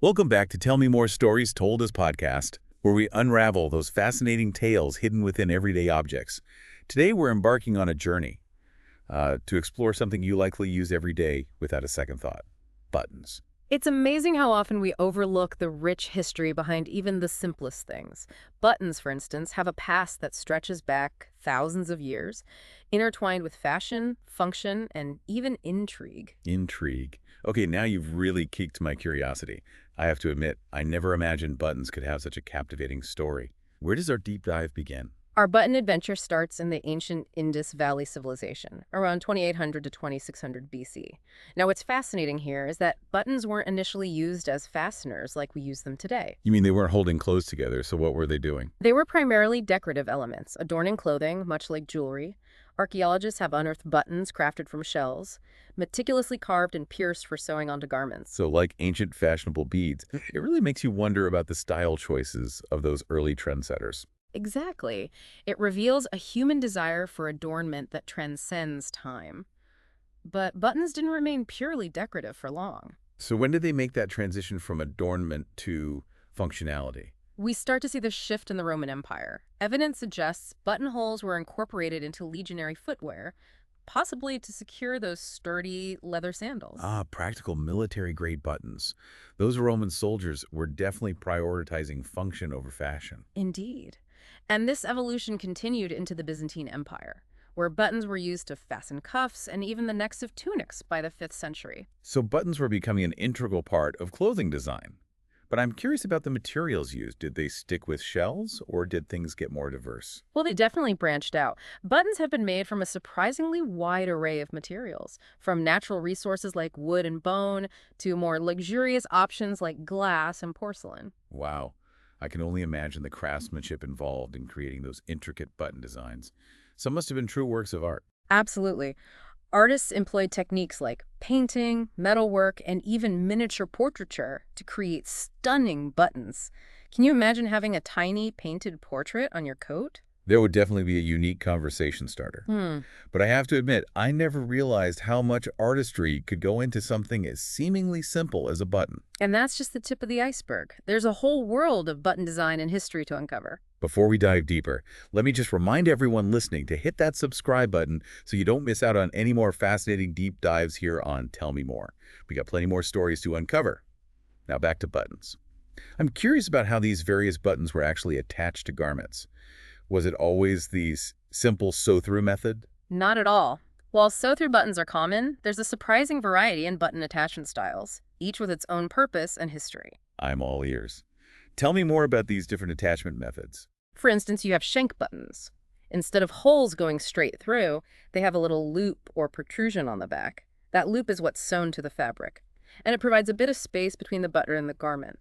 Welcome back to Tell Me More Stories Told as Podcast, where we unravel those fascinating tales hidden within everyday objects. Today we're embarking on a journey to explore something you likely use every day without a second thought: buttons. It's amazing how often we overlook the rich history behind even the simplest things. Buttons, for instance, have a past that stretches back thousands of years, intertwined with fashion, function, and even intrigue. Intrigue. Okay, now you've really piqued my curiosity. I have to admit, I never imagined buttons could have such a captivating story. Where does our deep dive begin? Our button adventure starts in the ancient Indus Valley Civilization, around 2800 to 2600 BC. Now, what's fascinating here is that buttons weren't initially used as fasteners like we use them today. You mean they weren't holding clothes together, so what were they doing? They were primarily decorative elements, adorning clothing, much like jewelry. Archaeologists have unearthed buttons crafted from shells, meticulously carved and pierced for sewing onto garments. So like ancient fashionable beads, it really makes you wonder about the style choices of those early trendsetters. Exactly. It reveals a human desire for adornment that transcends time. But buttons didn't remain purely decorative for long. So when did they make that transition from adornment to functionality? We start to see the shift in the Roman Empire. Evidence suggests buttonholes were incorporated into legionary footwear, possibly to secure those sturdy leather sandals. Ah, practical military-grade buttons. Those Roman soldiers were definitely prioritizing function over fashion. Indeed. And this evolution continued into the Byzantine Empire, where buttons were used to fasten cuffs and even the necks of tunics by the 5th century. So buttons were becoming an integral part of clothing design. But I'm curious about the materials used. Did they stick with shells, or did things get more diverse? Well, they definitely branched out. Buttons have been made from a surprisingly wide array of materials, from natural resources like wood and bone to more luxurious options like glass and porcelain. Wow. I can only imagine the craftsmanship involved in creating those intricate button designs. Some must have been true works of art. Absolutely. Artists employed techniques like painting, metalwork, and even miniature portraiture to create stunning buttons. Can you imagine having a tiny painted portrait on your coat? There would definitely be a unique conversation starter. Hmm. But I have to admit, I never realized how much artistry could go into something as seemingly simple as a button. And that's just the tip of the iceberg. There's a whole world of button design and history to uncover. Before we dive deeper, let me just remind everyone listening to hit that subscribe button so you don't miss out on any more fascinating deep dives here on Tell Me More. We got plenty more stories to uncover. Now back to buttons. I'm curious about how these various buttons were actually attached to garments. Was it always the simple sew-through method? Not at all. While sew-through buttons are common, there's a surprising variety in button attachment styles, each with its own purpose and history. I'm all ears. Tell me more about these different attachment methods. For instance, you have shank buttons. Instead of holes going straight through, they have a little loop or protrusion on the back. That loop is what's sewn to the fabric, and it provides a bit of space between the button and the garment.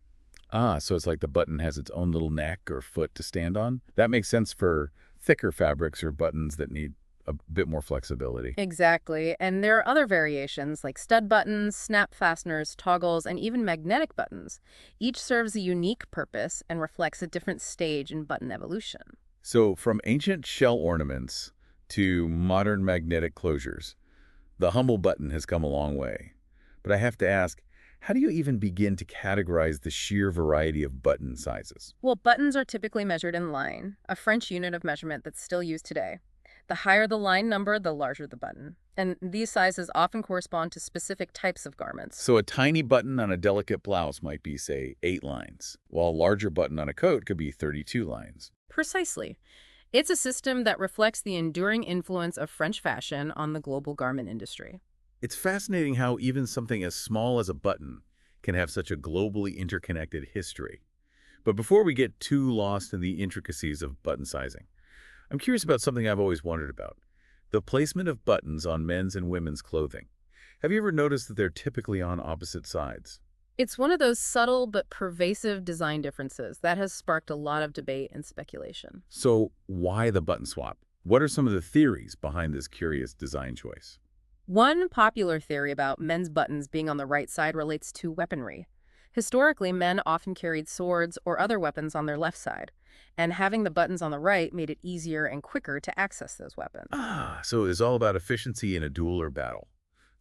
Ah, so it's like the button has its own little neck or foot to stand on? That makes sense for thicker fabrics or buttons that need a bit more flexibility. Exactly, and there are other variations like stud buttons, snap fasteners, toggles, and even magnetic buttons. Each serves a unique purpose and reflects a different stage in button evolution. So from ancient shell ornaments to modern magnetic closures, the humble button has come a long way. But I have to ask, how do you even begin to categorize the sheer variety of button sizes? Well, buttons are typically measured in line, a French unit of measurement that's still used today. The higher the line number, the larger the button. And these sizes often correspond to specific types of garments. So a tiny button on a delicate blouse might be, say, 8 lines, while a larger button on a coat could be 32 lines. Precisely. It's a system that reflects the enduring influence of French fashion on the global garment industry. It's fascinating how even something as small as a button can have such a globally interconnected history. But before we get too lost in the intricacies of button sizing, I'm curious about something I've always wondered about: the placement of buttons on men's and women's clothing. Have you ever noticed that they're typically on opposite sides? It's one of those subtle but pervasive design differences that has sparked a lot of debate and speculation. So why the button swap? What are some of the theories behind this curious design choice? One popular theory about men's buttons being on the right side relates to weaponry. Historically, men often carried swords or other weapons on their left side, and having the buttons on the right made it easier and quicker to access those weapons. Ah, so it's all about efficiency in a duel or battle.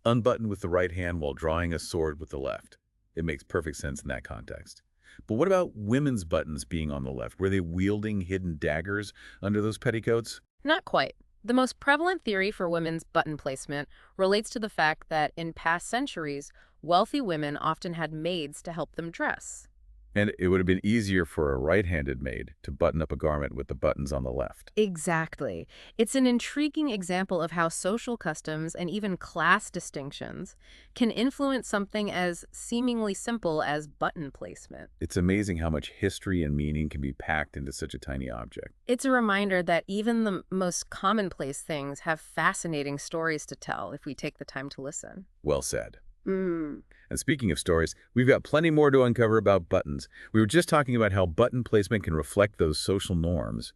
Unbutton with the right hand while drawing a sword with the left. It makes perfect sense in that context. But what about women's buttons being on the left? Were they wielding hidden daggers under those petticoats? Not quite. The most prevalent theory for women's button placement relates to the fact that in past centuries, wealthy women often had maids to help them dress. And it would have been easier for a right-handed maid to button up a garment with the buttons on the left. Exactly. It's an intriguing example of how social customs and even class distinctions can influence something as seemingly simple as button placement. It's amazing how much history and meaning can be packed into such a tiny object. It's a reminder that even the most commonplace things have fascinating stories to tell if we take the time to listen. Well said. Mm. And speaking of stories, we've got plenty more to uncover about buttons. We were just talking about how button placement can reflect those social norms.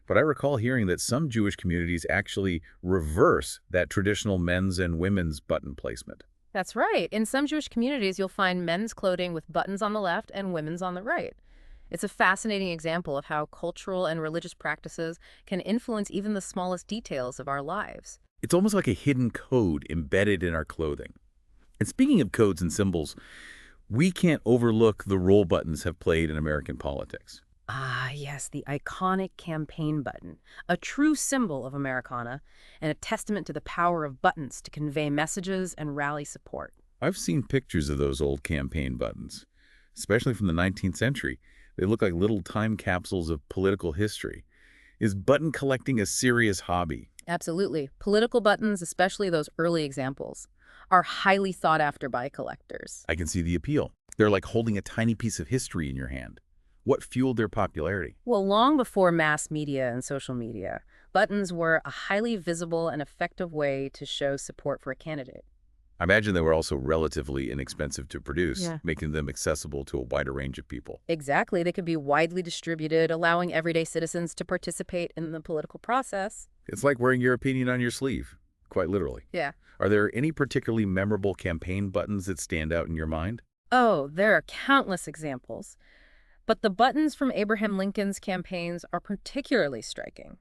But I recall hearing that some Jewish communities actually reverse that traditional men's and women's button placement. That's right. In some Jewish communities, you'll find men's clothing with buttons on the left and women's on the right. It's a fascinating example of how cultural and religious practices can influence even the smallest details of our lives. It's almost like a hidden code embedded in our clothing. And speaking of codes and symbols, we can't overlook the role buttons have played in American politics. Ah, yes, the iconic campaign button, a true symbol of Americana and a testament to the power of buttons to convey messages and rally support. I've seen pictures of those old campaign buttons, especially from the 19th century. They look like little time capsules of political history. Is button collecting a serious hobby? Absolutely. Political buttons, especially those early examples, are highly sought after by collectors. I can see the appeal. They're like holding a tiny piece of history in your hand. What fueled their popularity? Well, long before mass media and social media, buttons were a highly visible and effective way to show support for a candidate. I imagine they were also relatively inexpensive to produce, Yeah. making them accessible to a wider range of people. Exactly. They could be widely distributed, allowing everyday citizens to participate in the political process. It's like wearing your opinion on your sleeve, quite literally. Yeah. Are there any particularly memorable campaign buttons that stand out in your mind? Oh, there are countless examples. But the buttons from Abraham Lincoln's campaigns are particularly striking.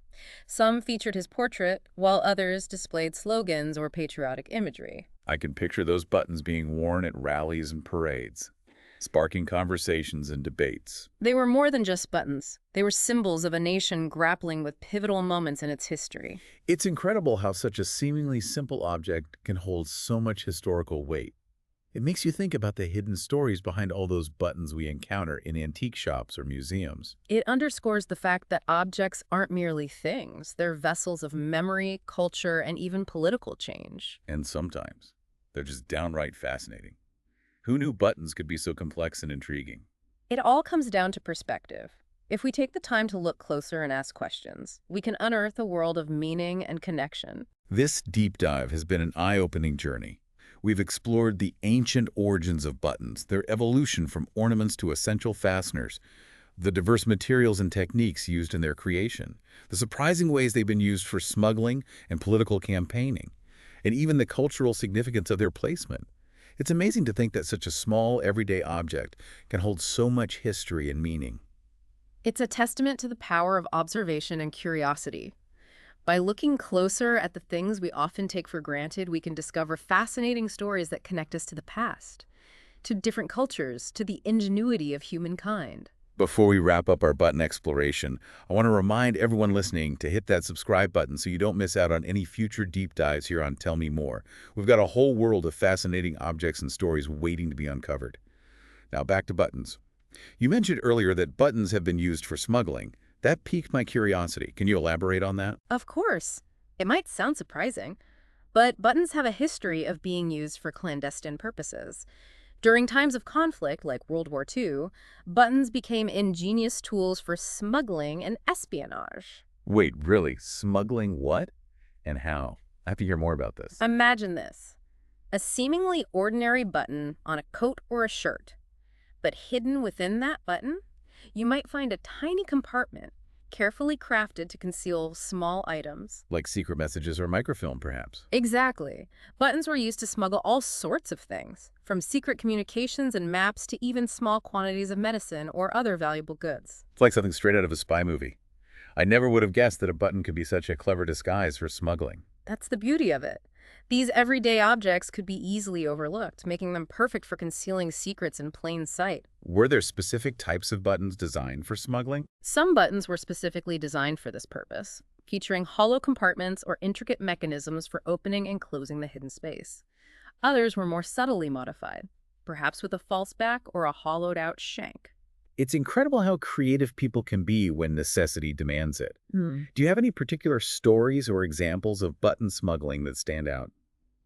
Some featured his portrait, while others displayed slogans or patriotic imagery. I can picture those buttons being worn at rallies and parades, sparking conversations and debates. They were more than just buttons. They were symbols of a nation grappling with pivotal moments in its history. It's incredible how such a seemingly simple object can hold so much historical weight. It makes you think about the hidden stories behind all those buttons we encounter in antique shops or museums. It underscores the fact that objects aren't merely things. They're vessels of memory, culture, and even political change. And sometimes, they're just downright fascinating. Who knew buttons could be so complex and intriguing? It all comes down to perspective. If we take the time to look closer and ask questions, we can unearth a world of meaning and connection. This deep dive has been an eye-opening journey. We've explored the ancient origins of buttons, their evolution from ornaments to essential fasteners, the diverse materials and techniques used in their creation, the surprising ways they've been used for smuggling and political campaigning, and even the cultural significance of their placement. It's amazing to think that such a small, everyday object can hold so much history and meaning. It's a testament to the power of observation and curiosity. By looking closer at the things we often take for granted, we can discover fascinating stories that connect us to the past, to different cultures, to the ingenuity of humankind. Before we wrap up our button exploration, I want to remind everyone listening to hit that subscribe button so you don't miss out on any future deep dives here on Tell Me More. We've got a whole world of fascinating objects and stories waiting to be uncovered. Now back to buttons. You mentioned earlier that buttons have been used for smuggling. That piqued my curiosity. Can you elaborate on that? Of course, it might sound surprising, but buttons have a history of being used for clandestine purposes. During times of conflict, like World War II, buttons became ingenious tools for smuggling and espionage. Wait, really? Smuggling what? And how? I have to hear more about this. Imagine this. A seemingly ordinary button on a coat or a shirt. But hidden within that button, you might find a tiny compartment, carefully crafted to conceal small items. Like secret messages or microfilm, perhaps. Exactly. Buttons were used to smuggle all sorts of things, from secret communications and maps to even small quantities of medicine or other valuable goods. It's like something straight out of a spy movie. I never would have guessed that a button could be such a clever disguise for smuggling. That's the beauty of it. These everyday objects could be easily overlooked, making them perfect for concealing secrets in plain sight. Were there specific types of buttons designed for smuggling? Some buttons were specifically designed for this purpose, featuring hollow compartments or intricate mechanisms for opening and closing the hidden space. Others were more subtly modified, perhaps with a false back or a hollowed-out shank. It's incredible how creative people can be when necessity demands it. Do you have any particular stories or examples of button smuggling that stand out?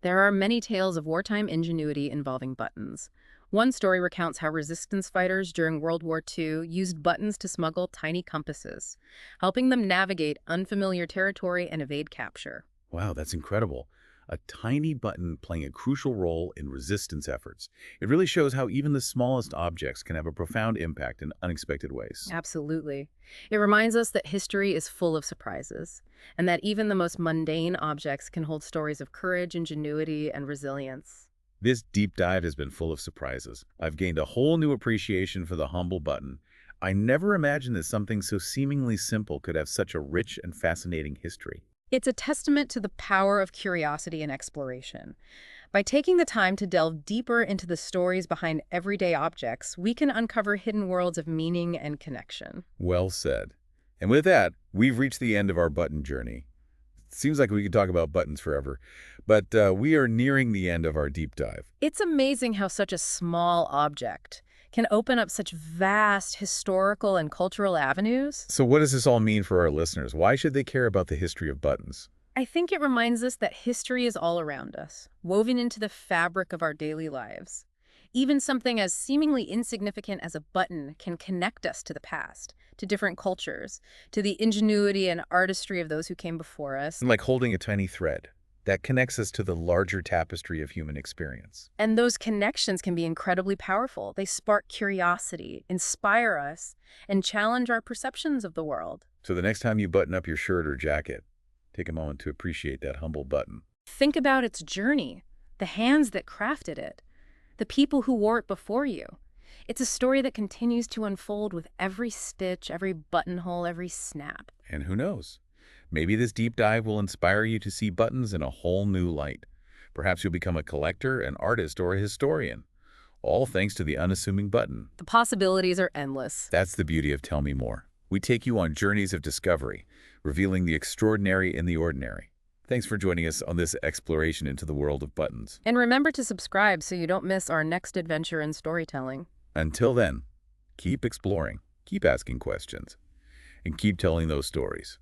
There are many tales of wartime ingenuity involving buttons. One story recounts how resistance fighters during World War II used buttons to smuggle tiny compasses, helping them navigate unfamiliar territory and evade capture. Wow, that's incredible. A tiny button playing a crucial role in resistance efforts. It really shows how even the smallest objects can have a profound impact in unexpected ways. Absolutely. It reminds us that history is full of surprises, and that even the most mundane objects can hold stories of courage, ingenuity, and resilience. This deep dive has been full of surprises. I've gained a whole new appreciation for the humble button. I never imagined that something so seemingly simple could have such a rich and fascinating history. It's a testament to the power of curiosity and exploration. By taking the time to delve deeper into the stories behind everyday objects, we can uncover hidden worlds of meaning and connection. Well said. And with that, we've reached the end of our button journey. Seems like we could talk about buttons forever, but we are nearing the end of our deep dive. It's amazing how such a small object can open up such vast historical and cultural avenues. So what does this all mean for our listeners? Why should they care about the history of buttons? I think it reminds us that history is all around us, woven into the fabric of our daily lives. Even something as seemingly insignificant as a button can connect us to the past, to different cultures, to the ingenuity and artistry of those who came before us. Like holding a tiny thread that connects us to the larger tapestry of human experience. And those connections can be incredibly powerful. They spark curiosity, inspire us, and challenge our perceptions of the world. So the next time you button up your shirt or jacket, take a moment to appreciate that humble button. Think about its journey, the hands that crafted it, the people who wore it before you. It's a story that continues to unfold with every stitch, every buttonhole, every snap. And who knows? Maybe this deep dive will inspire you to see buttons in a whole new light. Perhaps you'll become a collector, an artist, or a historian. All thanks to the unassuming button. The possibilities are endless. That's the beauty of Tell Me More. We take you on journeys of discovery, revealing the extraordinary in the ordinary. Thanks for joining us on this exploration into the world of buttons. And remember to subscribe so you don't miss our next adventure in storytelling. Until then, keep exploring, keep asking questions, and keep telling those stories.